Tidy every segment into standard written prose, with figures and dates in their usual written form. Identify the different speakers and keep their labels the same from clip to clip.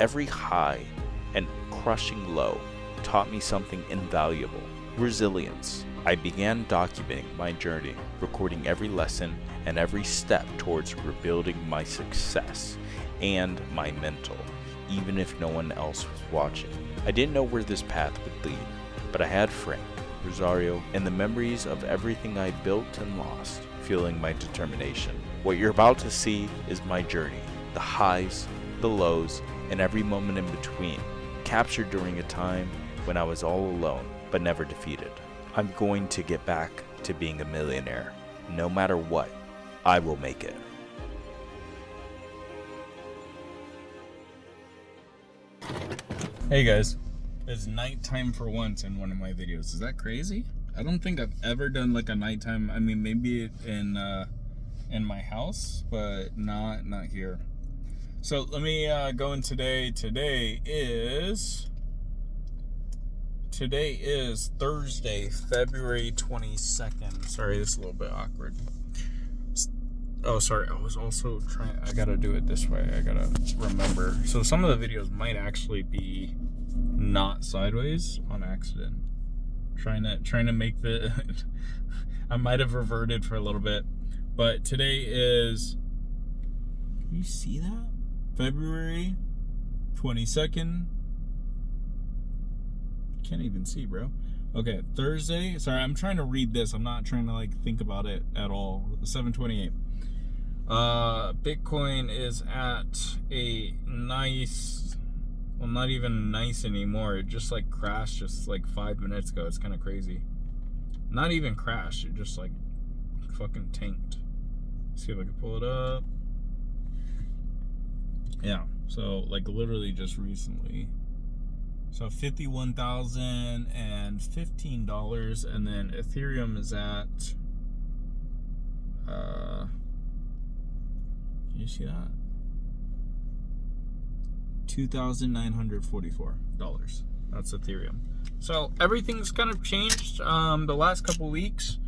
Speaker 1: Every high and crushing low taught me something invaluable: resilience. I began documenting my journey, recording every lesson and every step towards rebuilding my success and my mental, even if no one else was watching. I didn't know where this path would lead, but I had Frank, Rosario, and the memories of everything I built and lost, fueling my determination. What you're about to see is my journey, the highs, the lows, and every moment in between, captured during a time when I was all alone, but never defeated. I'm going to get back to being a millionaire. No matter what, I will make it. Hey guys, it's nighttime for once in one of my videos. Is that crazy? I don't think I've ever done like a nighttime. I mean, maybe in my house, but not here. So let me go in today. Today is Thursday, February 22nd. Sorry, this is a little bit awkward. Oh, sorry. I was also I gotta do it this way. I gotta remember. So some of the videos might actually be not sideways on accident. Trying to make the I might have reverted for a little bit, but today is, can you see that? February 22nd. Can't even see, bro. Okay, Thursday. Sorry, I'm trying to read this. I'm not trying to like think about it at all. 728. Bitcoin is at a nice, well, not even nice anymore. It just like crashed just like 5 minutes ago. It's kind of crazy. Not even crashed. It just like fucking tanked. Let's see if I can pull it up. Yeah. So like literally just recently. So $51,015, and then Ethereum is at can you see that? $2,944. That's Ethereum. So everything's kind of changed the last couple weeks.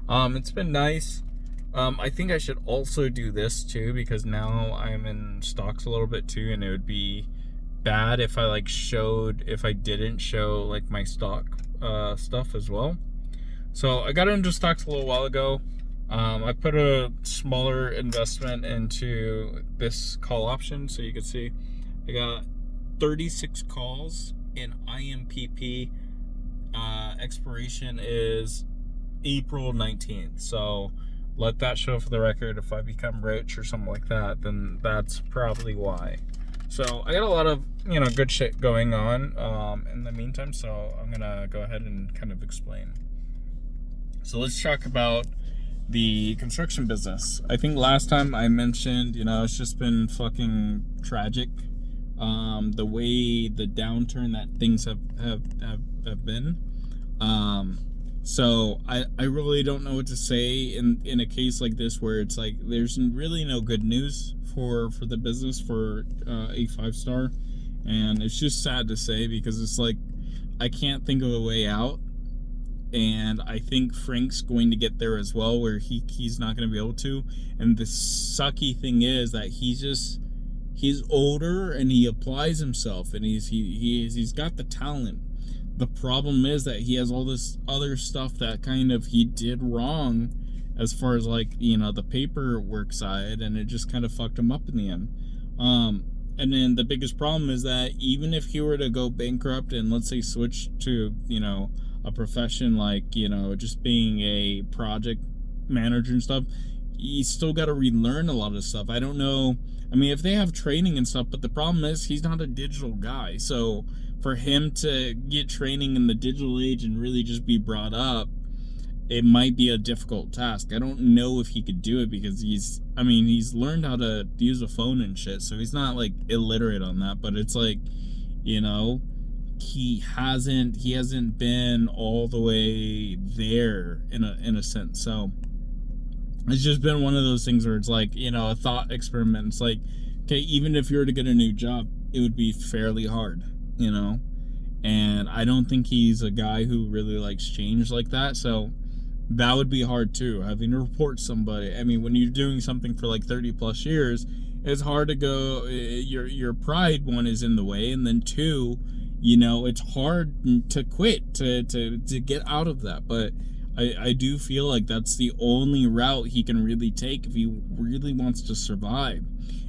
Speaker 1: It's been nice. I think I should also do this too, because now I'm in stocks a little bit too, and it would be bad if I didn't show like my stock stuff as well. So I got into stocks a little while ago. I put a smaller investment into this call option, so you can see I got 36 calls in IMPP. Expiration is April 19th. So let that show for the record. If I become rich or something like that, then that's probably why. So I got a lot of, good shit going on in the meantime, so I'm gonna go ahead and kind of explain. So let's talk about the construction business. I think last time I mentioned, it's just been fucking tragic. The way the downturn that things have been. So I really don't know what to say in a case like this, where it's like there's really no good news for the business, for a 5-star, and it's just sad to say, because it's like I can't think of a way out, and I think Frank's going to get there as well, where he's not going to be able to. And the sucky thing is that he's older and he applies himself, and he's got the talent. The problem is that he has all this other stuff that kind of he did wrong as far as like, the paperwork side, and it just kind of fucked him up in the end. And then the biggest problem is that even if he were to go bankrupt and let's say switch to, a profession like, just being a project manager and stuff, you still got to relearn a lot of stuff. I don't know. I mean, if they have training and stuff, but the problem is he's not a digital guy. So for him to get training in the digital age and really just be brought up, it might be a difficult task. I don't know if he could do it, because he's learned how to use a phone and shit, so he's not like illiterate on that, but it's like, he hasn't been all the way there in a sense. So it's just been one of those things where it's like, a thought experiment. It's like, okay, even if you were to get a new job, it would be fairly hard, and I don't think he's a guy who really likes change like that. So that would be hard too, having to report somebody. I mean, when you're doing something for like 30 plus years, it's hard to go. Your pride, one, is in the way, and then two, you know, it's hard to quit, to get out of that. But I do feel like that's the only route he can really take if he really wants to survive.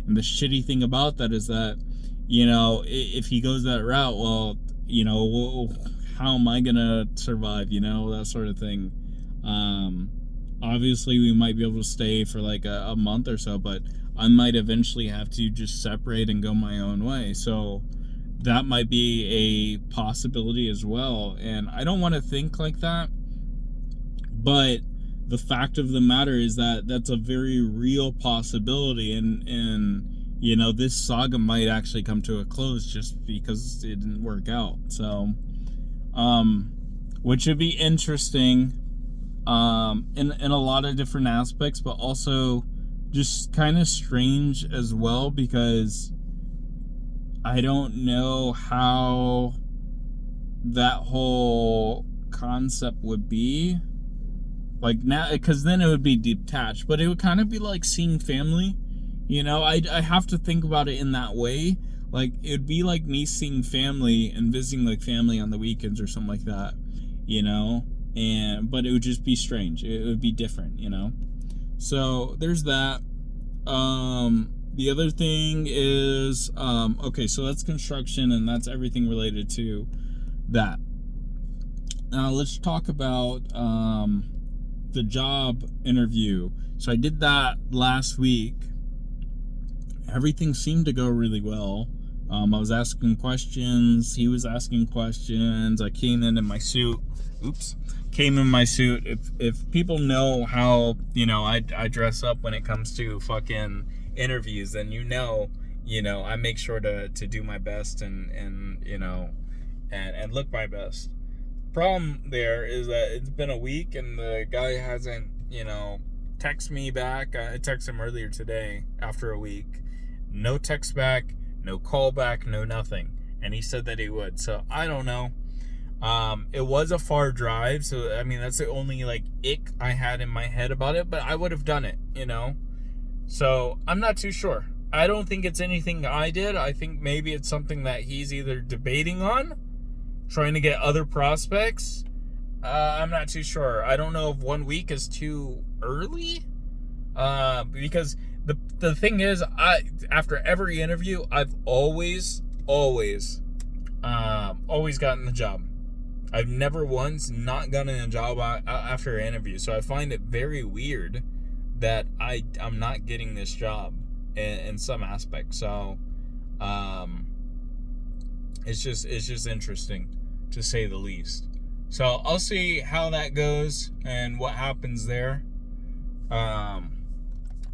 Speaker 1: And the shitty thing about that is that, you know, if he goes that route, well, you know, how am I gonna survive? You know, that sort of thing. Obviously, we might be able to stay for like a month or so, but I might eventually have to just separate and go my own way. So that might be a possibility as well. And I don't want to think like that, but the fact of the matter is that that's a very real possibility. And you know, this saga might actually come to a close just because it didn't work out. So, which would be interesting, in a lot of different aspects, but also just kind of strange as well, because I don't know how that whole concept would be like now, because then it would be detached, but it would kind of be like seeing family. You know, I have to think about it in that way. Like, it would be like me seeing family and visiting like family on the weekends or something like that, you know? But it would just be strange. It would be different, you know? So there's that. The other thing is, okay, so that's construction, and that's everything related to that. Now let's talk about the job interview. So I did that last week. Everything seemed to go really well. I was asking questions. He was asking questions. I came in my suit. Came in my suit. If people know how, you know, I dress up when it comes to fucking interviews, then you know, I make sure to do my best and you know, and look my best. Problem there is that it's been a week and the guy hasn't, you know, text me back. I texted him earlier today after a week. No text back, no call back, no nothing. And he said that he would. So I don't know. It was a far drive, so I mean that's the only like ick I had in my head about it, but I would have done it, you know. So I'm not too sure. I don't think it's anything I did. I think maybe it's something that he's either debating on, trying to get other prospects. I'm not too sure. I don't know if 1 week is too early. Because the thing is, after every interview, I've always gotten the job. I've never once not gotten a job after an interview. So I find it very weird that I'm not getting this job in some aspects. So it's just interesting, to say the least. So I'll see how that goes and what happens there.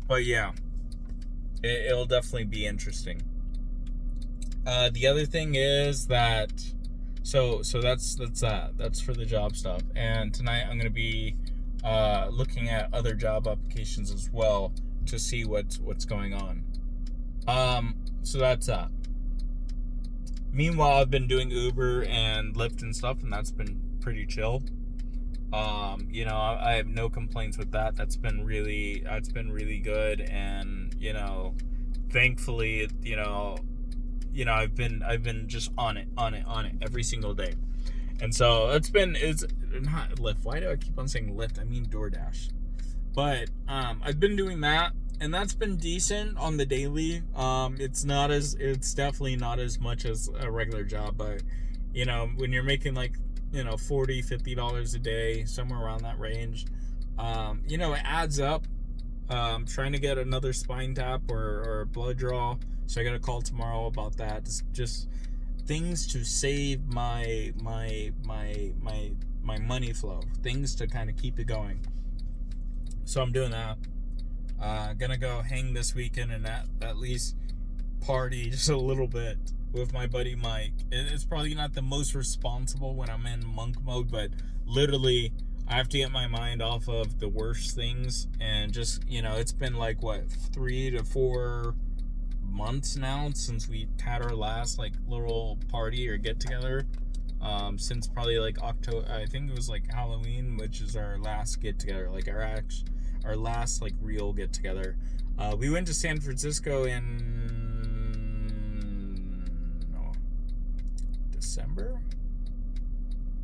Speaker 1: But yeah, it'll definitely be interesting. The other thing is that, so that's for the job stuff. And tonight I'm gonna be looking at other job applications as well to see what's going on. So that's that. Meanwhile, I've been doing Uber and Lyft and stuff, and that's been pretty chill. You know, I have no complaints with that. That's been really good, and you know, thankfully, you know, I've been just on it every single day, and so it's not Lyft. Why do I keep on saying Lyft? I mean DoorDash. But I've been doing that, and that's been decent on the daily. It's definitely not as much as a regular job, but you know, when you're making like, you know, $40-$50 a day, somewhere around that range, you know, it adds up. Trying to get another spine tap or a blood draw, so I got a call tomorrow about that. Just things to save my money flow, things to kind of keep it going. So I'm doing that. Gonna go hang this weekend and at least party just a little bit with my buddy Mike. It's probably not the most responsible when I'm in monk mode, but literally I have to get my mind off of the worst things, and just, you know, it's been like what, 3 to 4 months now since we had our last like little party or get together. Since probably like October, I think it was like Halloween, which is our last get together, like our last like real get together. We went to San Francisco in December?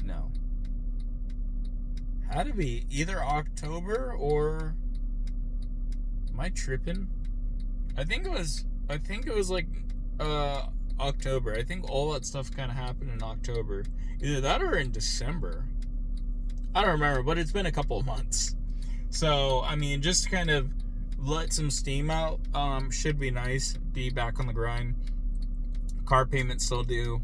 Speaker 1: No. Had to be either October or... Am I tripping? I think it was like October. I think all that stuff kind of happened in October. Either that or in December. I don't remember, but it's been a couple of months. So, I mean, just kind of let some steam out. Should be nice. Be back on the grind. Car payment still due.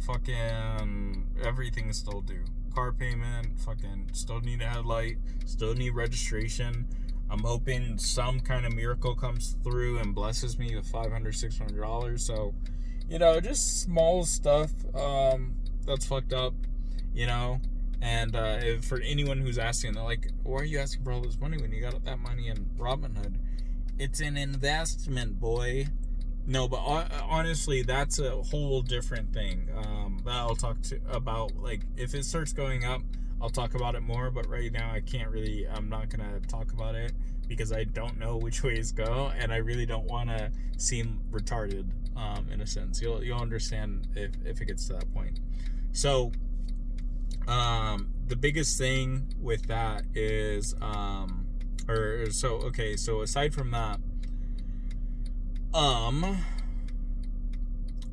Speaker 1: Fucking everything still due. Car payment, fucking still need a headlight, still need registration. I'm hoping some kind of miracle comes through and blesses me with $500, $600. So, you know, just small stuff that's fucked up, you know. And for anyone who's asking, they're like, why are you asking for all this money when you got that money in Robinhood? It's an investment, boy. No, but honestly, that's a whole different thing. That I'll talk about, like, if it starts going up, I'll talk about it more, but right now I'm not going to talk about it because I don't know which ways go, and I really don't want to seem retarded, in a sense. You'll understand if it gets to that point. So, the biggest thing with that is, so aside from that,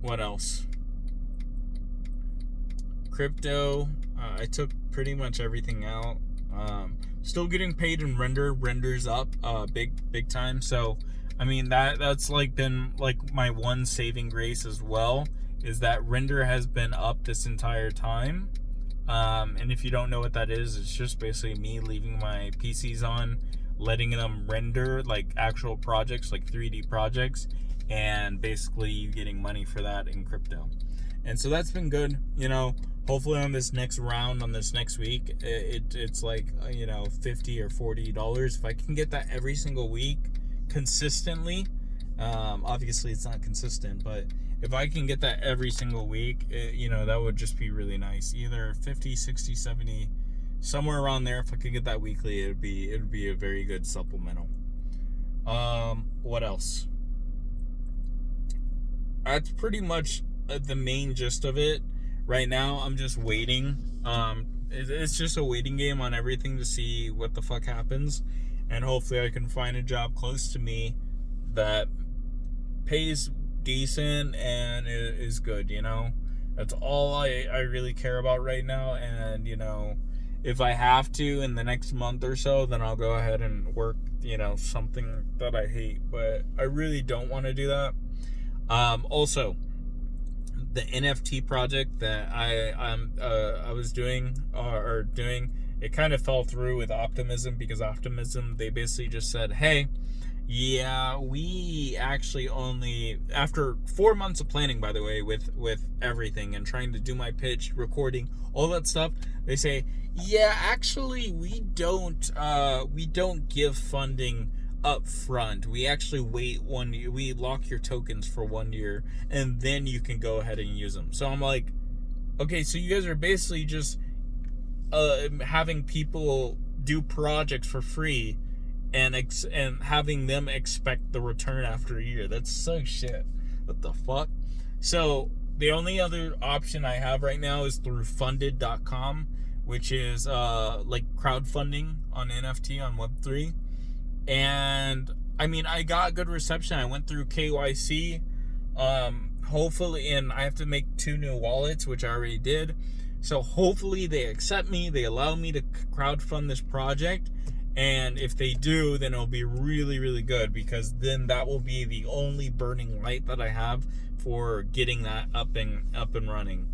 Speaker 1: what else? Crypto, I took pretty much everything out. Still getting paid in render. Render's up, big time. So, I mean, that's like been like my one saving grace as well, is that render has been up this entire time. And if you don't know what that is, it's just basically me leaving my PCs on, letting them render like actual projects, like 3D projects, and basically you getting money for that in crypto. And so that's been good, you know. Hopefully on this next round, on this next week, it's like, you know, $50 or $40. If I can get that every single week consistently, obviously it's not consistent, but if I can get that every single week, you know, that would just be really nice. Either 50, 60, 70, somewhere around there. If I could get that weekly, it would be a very good supplemental. What else? That's pretty much the main gist of it. Right now, I'm just waiting. It's just a waiting game on everything to see what the fuck happens, and hopefully I can find a job close to me that pays decent and is good, you know. That's all I really care about right now. And, you know, if I have to in the next month or so, then I'll go ahead and work, you know, something that I hate, but I really don't want to do that. Also, the NFT project that I was doing, it kind of fell through with Optimism, because Optimism, they basically just said, hey, yeah, we actually only, after 4 months of planning, by the way, with everything and trying to do my pitch, recording, all that stuff, they say, yeah, actually we don't give funding up front. We actually wait 1 year. We lock your tokens for 1 year, and then you can go ahead and use them. So I'm like, okay, so you guys are basically just having people do projects for free and having them expect the return after a year. That's so shit. What the fuck? So the only other option I have right now is through funded.com, which is like crowdfunding on NFT on Web3. And I mean, I got good reception. I went through KYC, hopefully, and I have to make 2 new wallets, which I already did. So hopefully they accept me, they allow me to crowdfund this project, and if they do, then it'll be really, really good, because then that will be the only burning light that I have for getting that up and running.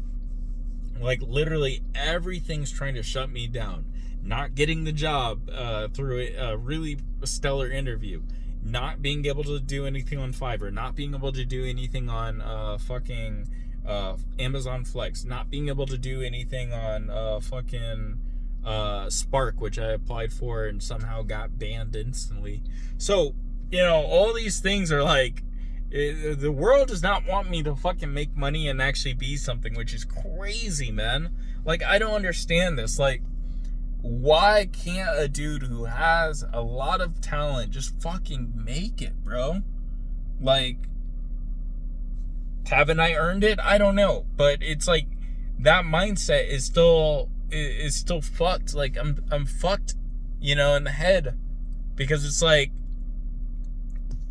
Speaker 1: Like, literally everything's trying to shut me down. Not getting the job through a really stellar interview, not being able to do anything on Fiverr, not being able to do anything on Amazon Flex, not being able to do anything on Spark, which I applied for and somehow got banned instantly. So, you know, all these things are like, the world does not want me to fucking make money and actually be something, which is crazy, man. Like, I don't understand this. Like, why can't a dude who has a lot of talent just fucking make it, bro? Like, haven't I earned it? I don't know, but it's like that mindset is still fucked. Like I'm fucked, in the head, because it's like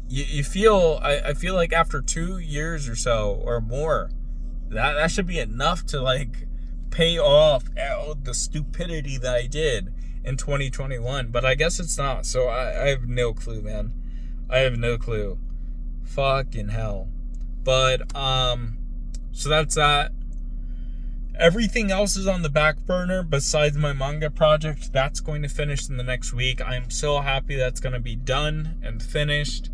Speaker 1: you feel I feel like after 2 years or so or more, that should be enough to like pay off the stupidity that I did in 2021, but I guess it's not. So I have no clue, man. I have no clue. Fucking hell. But so that's that. Everything else is on the back burner besides my manga project. That's going to finish in the next week. I'm so happy that's going to be done and finished.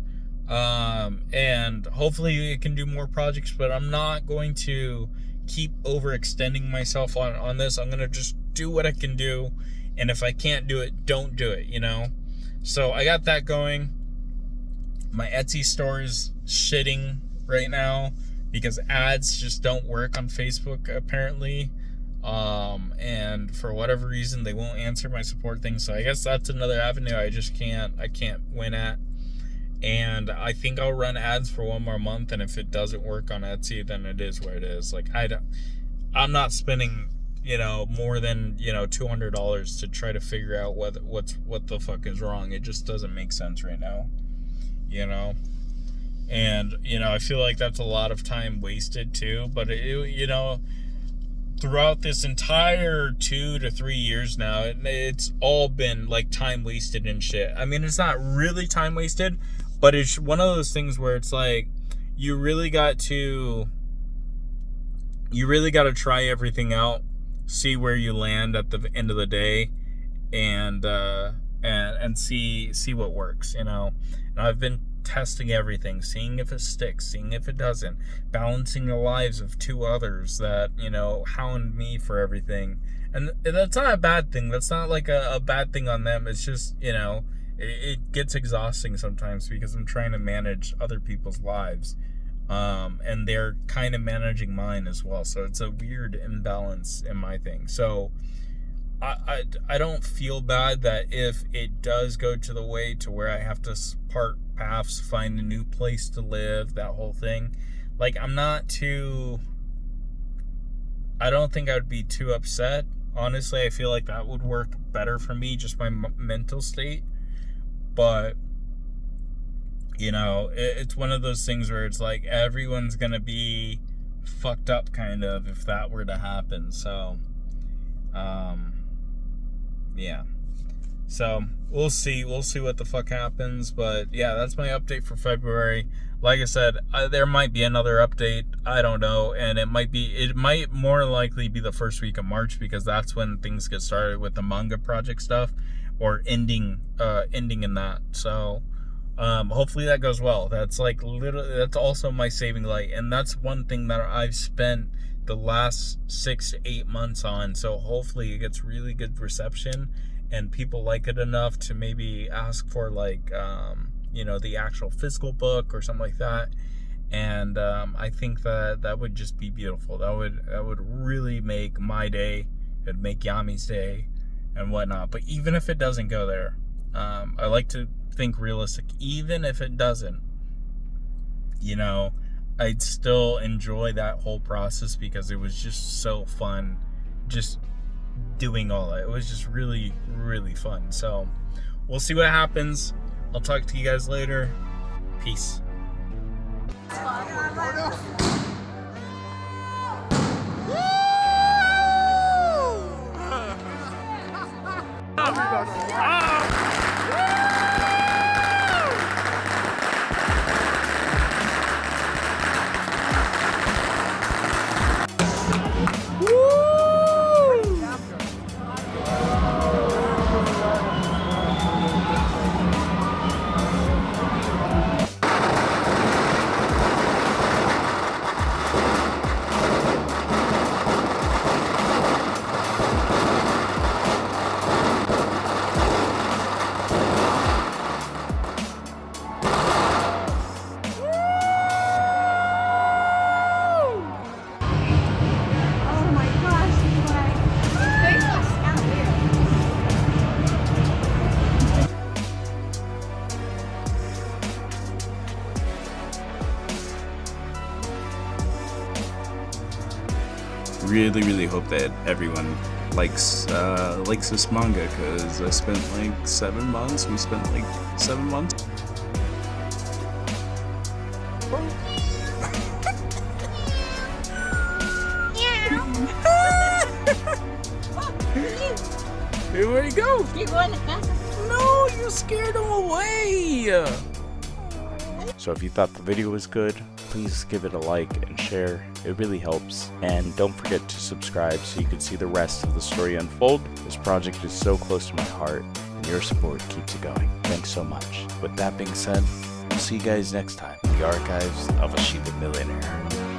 Speaker 1: And hopefully it can do more projects, but I'm not going to keep overextending myself on this. I'm going to just do what I can do. And if I can't do it, don't do it, So I got that going. My Etsy store is shitting right now because ads just don't work on Facebook apparently, and for whatever reason they won't answer my support thing. So I guess that's another avenue I can't win at, and I think I'll run ads for one more month, and if it doesn't work on Etsy, then it is what it is. Like I'm not spending more than $200 to try to figure out what the fuck is wrong. It just doesn't make sense right now. And I feel like that's a lot of time wasted too, but throughout this entire 2 to 3 years now, it's all been like time wasted and shit. I mean, it's not really time wasted, but it's one of those things where it's like you really got to try everything out, see where you land at the end of the day, and see what works, And I've been testing everything, seeing if it sticks, seeing if it doesn't, balancing the lives of 2 others that, hound me for everything. And that's not a bad thing. That's not like a bad thing on them. It's just, it gets exhausting sometimes because I'm trying to manage other people's lives. And they're kind of managing mine as well. So it's a weird imbalance in my thing. So I don't feel bad that if it does go to the way to where I have to part paths, find a new place to live, that whole thing. Like, I don't think I would be too upset. Honestly, I feel like that would work better for me, just my mental state. But, it's one of those things where it's like everyone's going to be fucked up kind of if that were to happen. So, yeah. So we'll see what the fuck happens. But yeah, that's my update for February. Like I said, there might be another update. I don't know. And it might more likely be the first week of March, because that's when things get started with the manga project stuff, or ending in that. So hopefully that goes well. That's like literally, that's also my saving light. And that's one thing that I've spent the last 6 to 8 months on. So hopefully it gets really good reception and people like it enough to maybe ask for like the actual physical book or something like that. And I think that would just be beautiful. That would really make my day. It'd make Yami's day and whatnot. But even if it doesn't go there, I like to think realistic. Even if it doesn't, I'd still enjoy that whole process because it was just so fun just doing all that. It was just really, really fun. So we'll see what happens. I'll talk to you guys later. Peace. really hope that everyone likes this manga, because I spent like 7 months. We spent like 7 months. Hey, where'd he go?
Speaker 2: You going to come?
Speaker 1: No, you scared him away.
Speaker 3: So if you thought the video was good, please give it a like and share. It really helps. And don't forget to subscribe so you can see the rest of the story unfold. This project is so close to my heart, and your support keeps it going. Thanks so much. With that being said, I'll see you guys next time in the archives of a Shiba Millionaire.